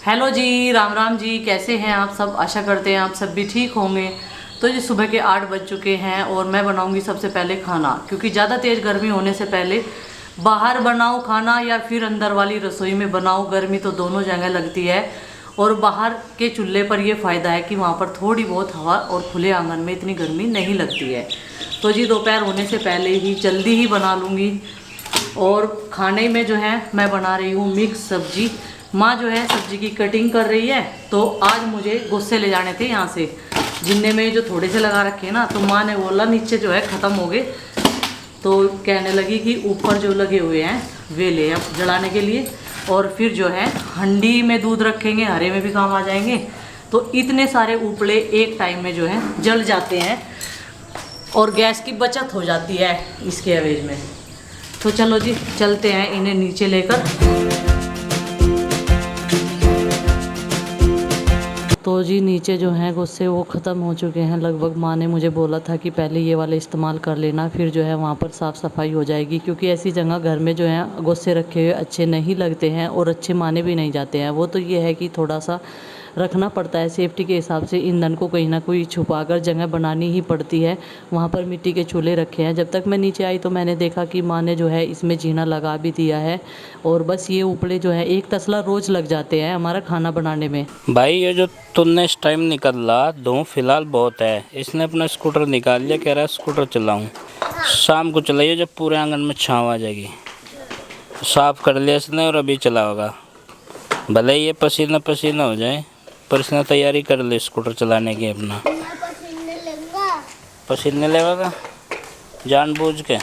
Hello जी, राम राम जी। कैसे हैं आप सब? आशा करते हैं आप सब भी ठीक होंगे। तो जी सुबह के 8 बज चुके हैं और मैं बनाऊंगी सबसे पहले खाना, क्योंकि ज़्यादा तेज़ गर्मी होने से पहले बाहर बनाओ खाना या फिर अंदर वाली रसोई में बनाओ, गर्मी तो दोनों जगह लगती है। और बाहर के चूल्हे पर ये फ़ायदा है कि वहाँ पर थोड़ी बहुत हवा और खुले आंगन में इतनी गर्मी नहीं लगती है। तो जी दोपहर होने से पहले ही जल्दी ही बना लूँगी। और खाने में जो है मैं बना रही हूँ मिक्स सब्जी। माँ जो है सब्जी की कटिंग कर रही है। तो आज मुझे गुस्से ले जाने थे यहाँ से, जिनने में जो थोड़े से लगा रखे हैं ना, तो माँ ने बोला नीचे जो है ख़त्म हो गए। तो कहने लगी कि ऊपर जो लगे हुए हैं वे ले अब जलाने के लिए। और फिर जो है हंडी में दूध रखेंगे, हरे में भी काम आ जाएंगे। तो इतने सारे उपले एक टाइम में जो है जल जाते हैं और गैस की बचत हो जाती है इसके एवज में। तो चलो जी चलते हैं इन्हें नीचे लेकर। तो जी नीचे जो हैं गुस्से वो ख़त्म हो चुके हैं लगभग। माँ ने मुझे बोला था कि पहले ये वाले इस्तेमाल कर लेना, फिर जो है वहाँ पर साफ़ सफाई हो जाएगी, क्योंकि ऐसी जगह घर में जो है गुस्से रखे हुए अच्छे नहीं लगते हैं और अच्छे माने भी नहीं जाते हैं। वो तो ये है कि थोड़ा सा रखना पड़ता है सेफ्टी के हिसाब से, ईंधन को कहीं ना कहीं छुपाकर जगह बनानी ही पड़ती है। वहाँ पर मिट्टी के चूल्हे रखे हैं। जब तक मैं नीचे आई तो मैंने देखा कि माँ ने जो है इसमें जीना लगा भी दिया है। और बस ये उपले जो है एक तसला रोज़ लग जाते हैं हमारा खाना बनाने में। भाई ये जो तुमने इस टाइम निकला धूप फिलहाल बहुत है। इसने अपना स्कूटर निकाल लिया, कह रहा है स्कूटर चलाऊं। शाम को चलाइए जब पूरे आंगन में छाँव आ जाएगी। साफ कर लिया इसने और अभी चलाओगा। भले ही ये पसीना पसीना हो जाए पर इसने तैयारी कर ली स्कूटर चलाने की अपना। पसीने लेगा जानबूझ के।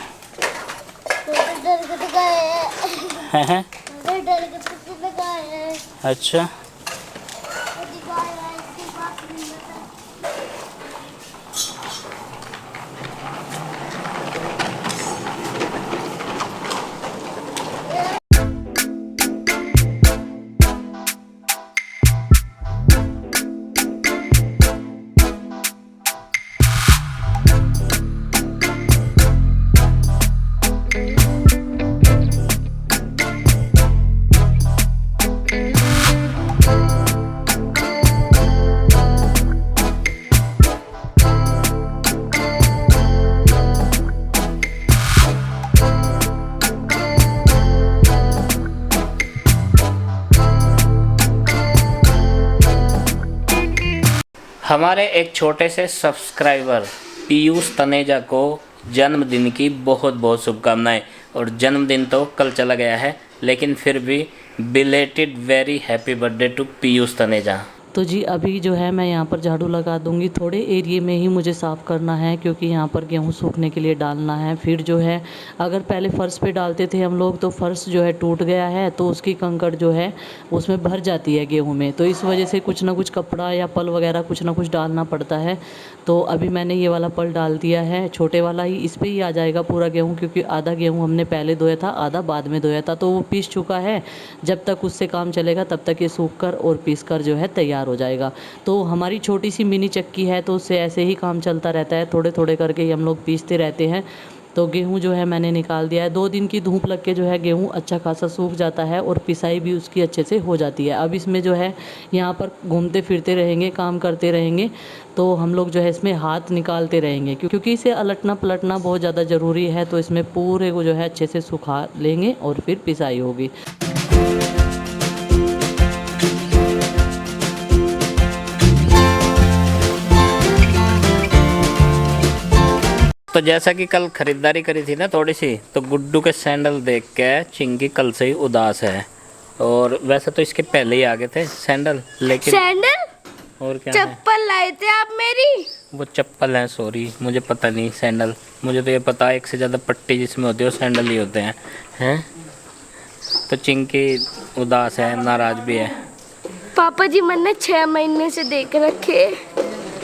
हैं अच्छा हमारे एक छोटे से सब्सक्राइबर पीयूष तनेजा को जन्मदिन की बहुत बहुत शुभकामनाएं। और जन्मदिन तो कल चला गया है, लेकिन फिर भी belated very happy birthday to Piyush Taneja. तो जी अभी जो है मैं यहाँ पर झाड़ू लगा दूँगी। थोड़े एरिए में ही मुझे साफ़ करना है, क्योंकि यहाँ पर गेहूँ सूखने के लिए डालना है। फिर जो है अगर पहले फ़र्श पे डालते थे हम लोग तो फ़र्श जो है टूट गया है, तो उसकी कंकड़ जो है उसमें भर जाती है गेहूँ में। तो इस वजह से कुछ ना कुछ कपड़ा या पल वगैरह कुछ ना कुछ डालना पड़ता है। तो अभी मैंने ये वाला पल डाल दिया है, छोटे वाला ही, इस पर ही आ जाएगा पूरा गेहूँ, क्योंकि आधा गेहूँ हमने पहले धोया था, आधा बाद में धोया था। तो वो पीस चुका है। जब तक उससे काम चलेगा तब तक ये सूख कर और पीस कर जो है तैयार हो जाएगा। तो हमारी छोटी सी मिनी चक्की है, तो उससे ऐसे ही काम चलता रहता है, थोड़े थोड़े करके ही हम लोग पीसते रहते हैं। तो गेहूँ जो है मैंने निकाल दिया है। 2 दिन की धूप लग के जो है गेहूँ अच्छा खासा सूख जाता है और पिसाई भी उसकी अच्छे से हो जाती है। अब इसमें जो है यहाँ पर घूमते फिरते रहेंगे, काम करते रहेंगे, तो हम लोग जो है इसमें हाथ निकालते रहेंगे, क्योंकि इसे अलटना पलटना बहुत ज़्यादा ज़रूरी है। तो इसमें पूरे को जो है अच्छे से सुखा लेंगे और फिर पिसाई होगी। तो जैसा कि कल खरीदारी करी थी ना थोड़ी सी, तो गुड्डू के सैंडल देख के चिंकी कल से ही उदास है। और वैसे तो इसके पहले ही आ गए थे सैंडल, लेकिन सैंडल और क्या चप्पल लाए थे आप मेरी? वो चप्पल है, सॉरी मुझे पता नहीं सैंडल। मुझे तो ये पता है एक से ज़्यादा पट्टी जिसमें होती है वो सैंडल ही होते हैं। तो चिंकी उदास है, नाराज भी है। पापा जी मैंने 6 महीने से देख रखे।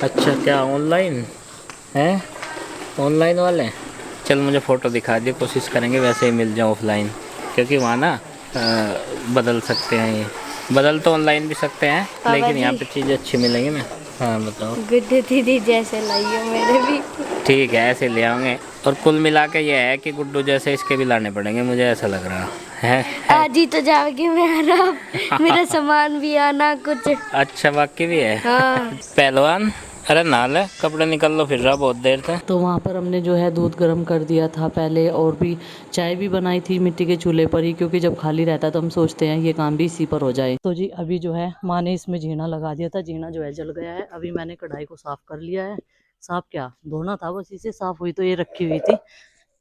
अच्छा क्या ऑनलाइन है? ऑनलाइन वाले चल मुझे फ़ोटो दिखा दिए, कोशिश करेंगे वैसे ही मिल जाए ऑफलाइन, क्योंकि वहाँ ना बदल सकते हैं। ये बदल तो ऑनलाइन भी सकते हैं, लेकिन यहाँ पे चीज़ें अच्छी मिलेंगी ना। हाँ बताओ। गुड्डू दीदी जैसे लाइए मेरे भी। ठीक है ऐसे ले आएंगे। और कुल मिला के ये है कि गुड्डू जैसे इसके भी लाने पड़ेंगे, मुझे ऐसा लग रहा है। आज ही तो जाओगे मेरा सामान भी आना कुछ। अच्छा बाकी भी है। हाँ। पहलवान, अरे नाल है, कपड़े निकल लो फिर रहा बहुत देर से। तो वहाँ पर हमने जो है दूध गर्म कर दिया था पहले, और भी चाय भी बनाई थी मिट्टी के चूल्हे पर ही, क्योंकि जब खाली रहता है तो हम सोचते हैं ये काम भी इसी पर हो जाए। तो जी अभी जो है माँ ने इसमें जीना लगा दिया था, जीना जो है जल गया है। अभी मैंने कढ़ाई को साफ़ कर लिया है, साफ़ क्या धोना था बस, इसे साफ़ हुई तो ये रखी हुई थी।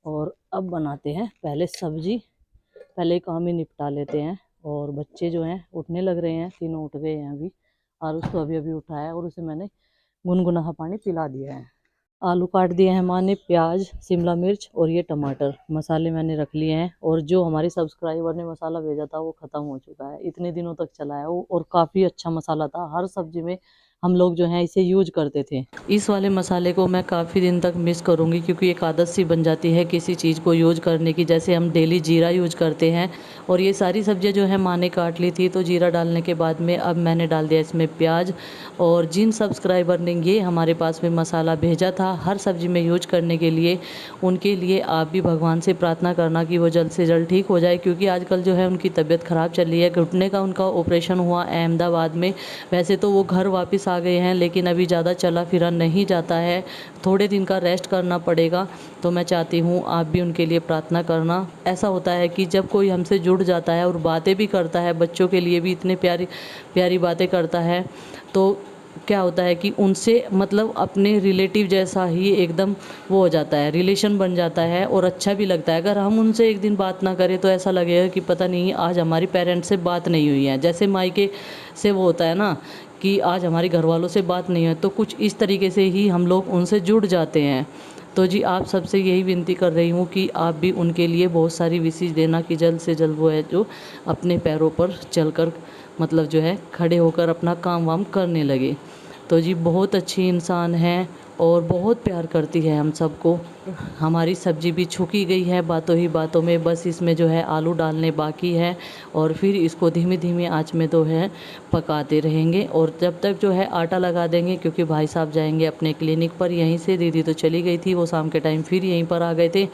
और अब बनाते हैं पहले सब्जी, पहले काम ही निपटा लेते हैं। और बच्चे जो हैं उठने लग रहे हैं, तीनों उठ गए हैं अभी। और उसको अभी अभी उठाया और उसे मैंने गुनगुना पानी पिला दिया है। आलू काट दिए हैं माँ ने, प्याज, शिमला मिर्च और ये टमाटर, मसाले मैंने रख लिए हैं। और जो हमारी सब्सक्राइबर ने मसाला भेजा था वो ख़त्म हो चुका है, इतने दिनों तक चला है वो, और काफ़ी अच्छा मसाला था। हर सब्जी में हम लोग जो है इसे यूज करते थे। इस वाले मसाले को मैं काफ़ी दिन तक मिस करूँगी, क्योंकि एक आदत सी बन जाती है किसी चीज़ को यूज करने की। जैसे हम डेली जीरा यूज करते हैं, और ये सारी सब्जियां जो है माँ ने काट ली थी, तो जीरा डालने के बाद में अब मैंने डाल दिया इसमें प्याज। और जिन सब्सक्राइबर ने ये हमारे पास में मसाला भेजा था हर सब्जी में यूज करने के लिए, उनके लिए आप भी भगवान से प्रार्थना करना कि वो जल्द से जल्द ठीक हो जाए, क्योंकि आजकल जो है उनकी तबीयत ख़राब चल रही है। घुटने का उनका ऑपरेशन हुआ अहमदाबाद में। वैसे तो वो घर वापस आ गए हैं, लेकिन अभी ज़्यादा चला फिरा नहीं जाता है, थोड़े दिन का रेस्ट करना पड़ेगा। तो मैं चाहती हूँ आप भी उनके लिए प्रार्थना करना। ऐसा होता है कि जब कोई हमसे जुड़ जाता है और बातें भी करता है, बच्चों के लिए भी इतने प्यारी प्यारी बातें करता है, तो क्या होता है कि उनसे मतलब अपने रिलेटिव जैसा ही एकदम वो हो जाता है, रिलेशन बन जाता है, और अच्छा भी लगता है। अगर हम उनसे एक दिन बात ना करें तो ऐसा लगेगा कि पता नहीं आज हमारी पेरेंट्स से बात नहीं हुई है। जैसे मायके से वो होता है ना कि आज हमारे घर वालों से बात नहीं है, तो कुछ इस तरीके से ही हम लोग उनसे जुड़ जाते हैं। तो जी आप सबसे यही विनती कर रही हूँ कि आप भी उनके लिए बहुत सारी विशेष देना कि जल्द से जल्द वो है जो अपने पैरों पर चलकर मतलब जो है खड़े होकर अपना काम वाम करने लगे। तो जी बहुत अच्छी इंसान है और बहुत प्यार करती है हम सबको। हमारी सब्ज़ी भी छुकी गई है बातों ही बातों में, बस इसमें जो है आलू डालने बाकी है, और फिर इसको धीमी धीमी आंच में तो है पकाते रहेंगे। और जब तक जो है आटा लगा देंगे, क्योंकि भाई साहब जाएंगे अपने क्लिनिक पर यहीं से, दीदी तो चली गई थी, वो शाम के टाइम फिर यहीं पर आ गए थे।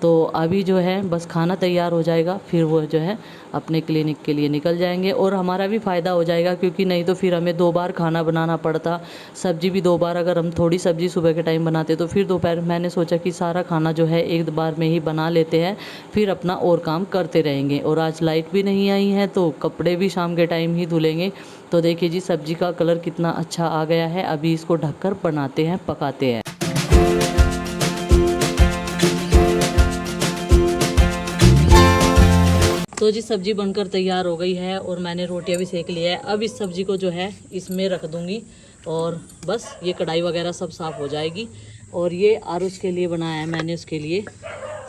तो अभी जो है बस खाना तैयार हो जाएगा, फिर वो जो है अपने क्लिनिक के लिए निकल जाएंगे, और हमारा भी फ़ायदा हो जाएगा, क्योंकि नहीं तो फिर हमें 2 बार खाना बनाना पड़ता, सब्ज़ी भी 2 बार। अगर हम थोड़ी सब्ज़ी सुबह के टाइम बनाते तो फिर दोपहर, मैंने सोचा कि सारा खाना जो है एक बार में ही बना लेते हैं, फिर अपना और काम करते रहेंगे। और आज लाइट भी नहीं आई है तो कपड़े भी शाम के टाइम ही धुलेंगे। तो देखिए जी सब्ज़ी का कलर कितना अच्छा आ गया है। अभी इसको ढककर बनाते हैं, पकाते हैं। तो जी सब्ज़ी बनकर तैयार हो गई है, और मैंने रोटियां भी सेक लिया है। अब इस सब्ज़ी को जो है इसमें रख दूंगी, और बस ये कढ़ाई वगैरह सब साफ़ हो जाएगी। और ये आरुष के लिए बनाया है मैंने, उसके लिए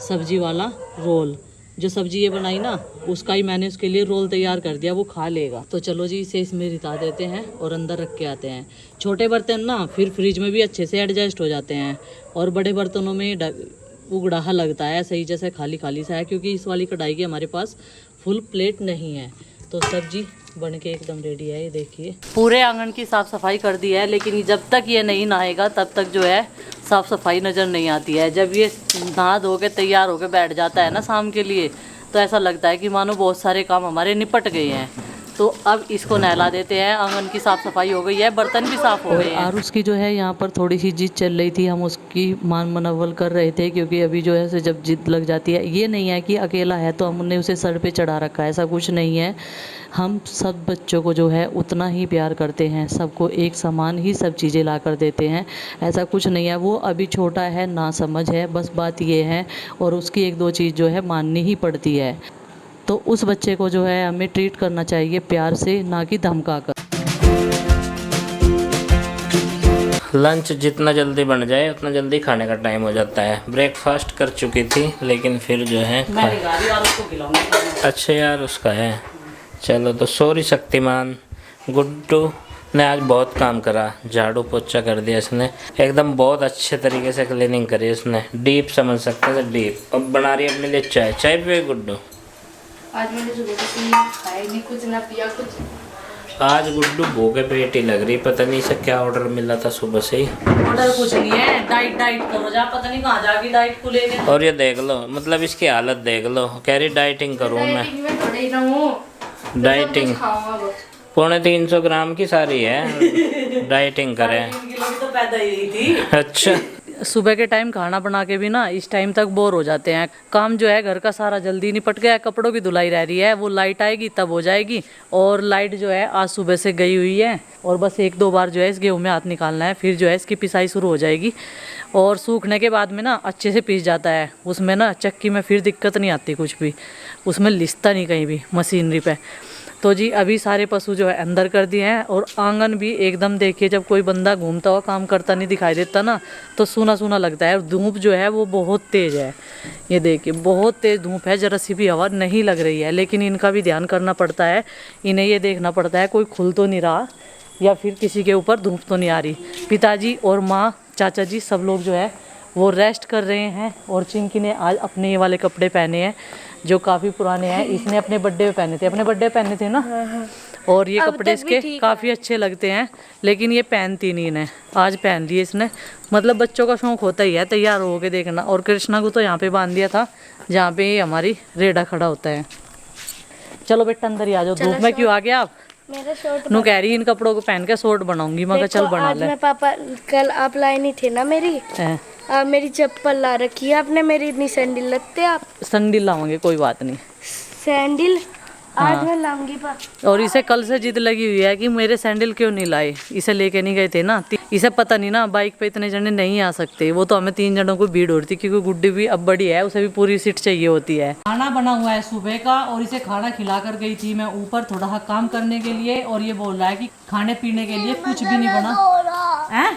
सब्ज़ी वाला रोल। जो सब्ज़ी ये बनाई ना, उसका ही मैंने उसके लिए रोल तैयार कर दिया, वो खा लेगा। तो चलो जी इसे इसमें रिता देते हैं और अंदर रख के आते हैं। छोटे बर्तन ना फिर फ्रिज में भी अच्छे से एडजस्ट हो जाते हैं, और बड़े बर्तनों में उगड़ाहा लगता है, सही जैसे खाली खाली सा है, क्योंकि इस वाली कढ़ाई की हमारे पास फुल प्लेट नहीं है। तो सब्जी बन के एकदम रेडी है, ये देखिए। पूरे आंगन की साफ़ सफाई कर दी है, लेकिन जब तक ये नहीं नहाएगा तब तक जो है साफ़ सफाई नज़र नहीं आती है। जब ये नहा धो के तैयार होकर बैठ जाता है ना शाम के लिए, तो ऐसा लगता है कि मानो बहुत सारे काम हमारे निपट गए हैं। तो अब इसको नहला देते हैं। आंगन की साफ़ सफाई हो गई है, बर्तन भी साफ़ हो गए हैं। और उसकी जो है यहाँ पर थोड़ी सी जिद चल रही थी, हम उसकी मान मनवल कर रहे थे, क्योंकि अभी जो है जब जिद लग जाती है, ये नहीं है कि अकेला है तो हमने उसे सर पे चढ़ा रखा है, ऐसा कुछ नहीं है। हम सब बच्चों को जो है उतना ही प्यार करते हैं, सबको एक समान ही सब चीज़ें ला कर देते हैं, ऐसा कुछ नहीं है। वो अभी छोटा है, ना समझ है, बस बात ये है, और उसकी 1-2 चीज़ जो है माननी ही पड़ती है। तो उस बच्चे को जो है हमें ट्रीट करना चाहिए प्यार से, ना कि धमका कर। लंच जितना जल्दी बन जाए उतना जल्दी खाने का टाइम हो जाता है। ब्रेकफास्ट कर चुकी थी, लेकिन फिर जो है अच्छा यार उसका है। चलो तो सॉरी शक्तिमान। गुड्डू ने आज बहुत काम करा, झाड़ू पोछा कर दिया इसने, एकदम बहुत अच्छे तरीके से क्लीनिंग करी इसने, डीप समझ सकते थे, डीप। अब बना रही है अपने लिए चाय। चाय पिए गुड्डू? आज मैंने सुबह से खाया नहीं, कुछ ना पिया कुछ। आज गुड्डू भूखे पेट ही लग रही, पता नहीं इसे क्या ऑर्डर मिला था सुबह से ही। ऑर्डर कुछ नहीं है, डाइट डाइट करो जा, पता नहीं कहाँ जाके डाइट को लेके। और ये देख लो, मतलब इसकी हालत देख लो, कह रही डाइटिंग करूँ मैं। डाइटिंग 350 ग्राम की सारी है, डाइटिंग करे। तो पैदा ही थी। अच्छा, सुबह के टाइम खाना बना के भी ना इस टाइम तक बोर हो जाते हैं। काम जो है घर का सारा जल्दी निपट गया है, कपड़ों की धुलाई रह रही है, वो लाइट आएगी तब हो जाएगी। और लाइट जो है आज सुबह से गई हुई है, और बस 1-2 बार जो है इस गेहूं में हाथ निकालना है, फिर जो है इसकी पिसाई शुरू हो जाएगी। और सूखने के बाद में ना अच्छे से पीस जाता है, उसमें ना चक्की में फिर दिक्कत नहीं आती कुछ भी, उसमें लिसता नहीं कहीं भी मशीनरी पे। तो जी अभी सारे पशु जो है अंदर कर दिए हैं, और आंगन भी एकदम देखिए, जब कोई बंदा घूमता हुआ काम करता नहीं दिखाई देता ना तो सूना सूना लगता है। और धूप जो है वो बहुत तेज़ है, ये देखिए बहुत तेज़ धूप है, जरा सी भी हवा नहीं लग रही है। लेकिन इनका भी ध्यान करना पड़ता है, इन्हें ये देखना पड़ता है कोई खुल तो नहीं रहा या फिर किसी के ऊपर धूप तो नहीं आ रही। पिताजी और माँ, चाचा जी सब लोग जो है वो रेस्ट कर रहे हैं। और चिंकी ने आज अपने ये वाले कपड़े पहने हैं जो काफ़ी पुराने हैं, इसने अपने बर्थडे पे पहने थे, अपने बर्थडे पहने थे ना। और ये कपड़े इसके काफ़ी अच्छे लगते हैं, लेकिन ये पहनती नहीं इन्हें, आज पहन लिए इसने। मतलब बच्चों का शौक होता ही है तैयार हो के देखना। और कृष्णा को तो यहाँ पे बांध दिया था जहाँ पे हमारी रेडा खड़ा होता है। चलो बेटा अंदर ही आ जाओ, धूप में क्यों आ गया आप? मेरा शॉर्ट नू कह रही इन कपड़ों को पहन के शॉर्ट बनाऊंगी, मैं चल बना आज ले। मैं पापा कल आप लाए नहीं थे ना मेरी, हैं। मेरी चप्पल ला रखी है आपने, मेरी इतनी सैंडल लगते आप। सैंडल लाऊंगे, कोई बात नहीं। सैंडल आज मैं लाऊंगी पा। और इसे कल से जिद लगी हुई है कि मेरे सैंडल क्यों नहीं लाए, इसे लेके नहीं गए थे ना। इसे पता नहीं ना बाइक पे इतने जने नहीं आ सकते, वो तो हमें 3 जनों को भीड़ होती क्योंकि गुड्डी भी अब बड़ी है, उसे भी पूरी सीट चाहिए होती है। खाना बना हुआ है सुबह का, और इसे खाना खिला कर गई थी मैं ऊपर थोड़ा सा काम करने के लिए। और ये बोल रहा है कि खाने पीने के लिए कुछ भी नहीं बना है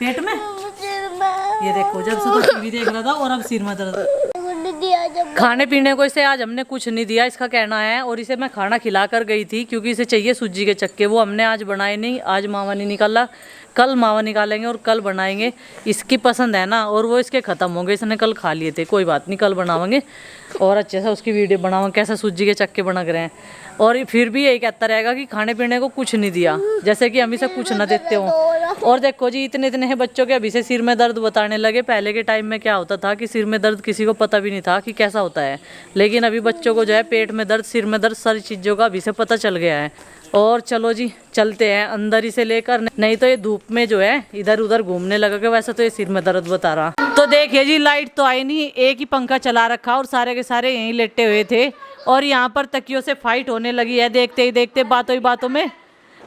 पेट में। ये देखो जब से तो टीवी देख रहा था और अब सिर में दर्द। खाने पीने को इसे आज हमने कुछ नहीं दिया, इसका कहना है। और इसे मैं खाना खिला कर गई थी क्योंकि इसे चाहिए सूजी के चक्के, वो हमने आज बनाए नहीं, आज मावा नहीं निकाला, कल मावा निकालेंगे और कल बनाएंगे। इसकी पसंद है ना, और वो इसके ख़त्म हो गए, इसने कल खा लिए थे, कोई बात नहीं कल बनावेंगे और अच्छे से उसकी वीडियो बनाऊंगे कैसे सूजी के चक्के बना रहे हैं। और फिर भी यही कहता रहेगा कि खाने पीने को कुछ नहीं दिया, जैसे कि हम इसे कुछ ना देते हो। और देखो जी इतने इतने बच्चों के अभी से सिर में दर्द बताने लगे। पहले के टाइम में क्या होता था कि सिर में दर्द किसी को पता भी नहीं था कि कैसा होता है, लेकिन अभी बच्चों को जो है पेट में दर्द, सिर में दर्द, सारी चीज़ों का अभी से पता चल गया है। और चलो जी चलते हैं अंदर इसे लेकर, नहीं तो ये धूप में जो है इधर उधर घूमने लगेगा। वैसे तो ये सिर में दर्द बता रहा। तो देखिए जी लाइट तो आई नहीं, एक ही पंखा चला रखा और सारे के सारे यहीं लेटे हुए थे। और यहाँ पर तकियों से फाइट होने लगी है देखते ही देखते, बातों ही बातों में।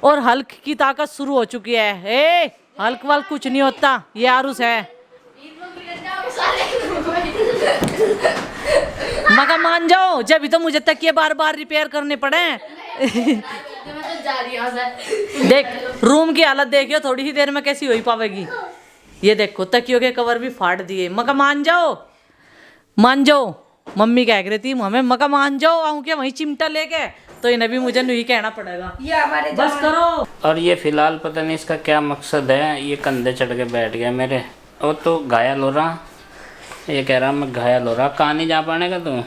और हल्क की ताकत शुरू हो चुकी है। ए हल्क वाल कुछ नहीं होता, ये आरुष है। मगर मान जाओ, जब तो मुझे तकिए बार बार रिपेयर करने पड़े। देख रूम की हालत देखियो थोड़ी ही देर में कैसी हो पावेगी। ये देखो तकियों के कवर भी फाड़ दिए। मगर मान जाओ, मान जाओ। मम्मी कह रही थी हमें, मगर मान जाओ, आऊँ क्या वहीं चिमटा लेके, तो इन्हें भी मुझे नहीं कहना पड़ेगा, ये हमारे बस करो। और ये फिलहाल पता नहीं इसका क्या मकसद है, ये कंधे चढ़ के बैठ गया मेरे। वो तो घायल हो रहा, ये कह रहा मैं घायल हो रहा। कहाँ नहीं जा पाने तू?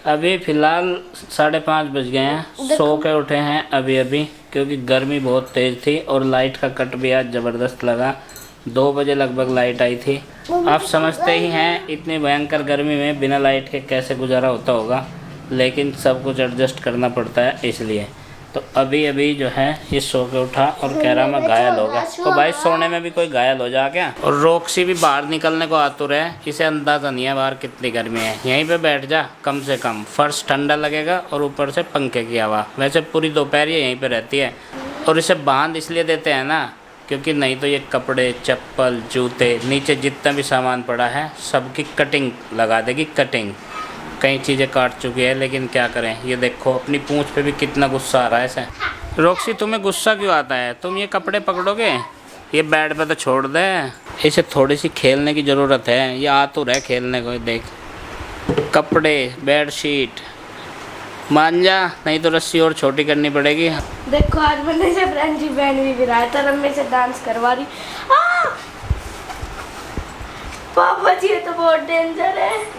अभी फिलहाल 5:30 बज गए हैं, सो के उठे हैं अभी अभी, क्योंकि गर्मी बहुत तेज़ थी और लाइट का कट भी आज ज़बरदस्त लगा। 2 बजे लगभग लाइट आई थी। आप समझते ही हैं इतनी भयंकर गर्मी में बिना लाइट के कैसे गुजारा होता होगा, लेकिन सब कुछ एडजस्ट करना पड़ता है इसलिए। तो अभी अभी जो है ये सो के उठा और कह रहा मैं घायल हो गया। तो भाई सोने में भी कोई घायल हो जा क्या? और रोक्सी भी बाहर निकलने को आतुर है, इसे अंदाज़ा नहीं है बाहर कितनी गर्मी है। यहीं पे बैठ जा, कम से कम फर्श ठंडा लगेगा और ऊपर से पंखे की हवा। वैसे पूरी दोपहर ये यहीं पे रहती है। और इसे बांध इसलिए देते हैं ना क्योंकि नहीं तो ये कपड़े, चप्पल, जूते, नीचे जितना भी सामान पड़ा है सबकी कटिंग लगा देगी, कटिंग। कई चीज़ें काट चुकी है, लेकिन क्या करें। ये देखो अपनी पूंछ पे भी कितना गुस्सा आ रहा है इसे। रोक्सी तुम्हें गुस्सा क्यों आता है? तुम ये कपड़े पकड़ोगे, ये बेड पे तो छोड़ दे। इसे थोड़ी सी खेलने की ज़रूरत है, ये आतुर है खेलने को। देख कपड़े, बेडशीट, मान जा, नहीं तो रस्सी और छोटी करनी पड़ेगी। देखो आज मैंने से फ्रेंची बैंड भी गिराया था, रम्मी से डांस करवा रही। पापा जी ये तो बहुत डेंजर है।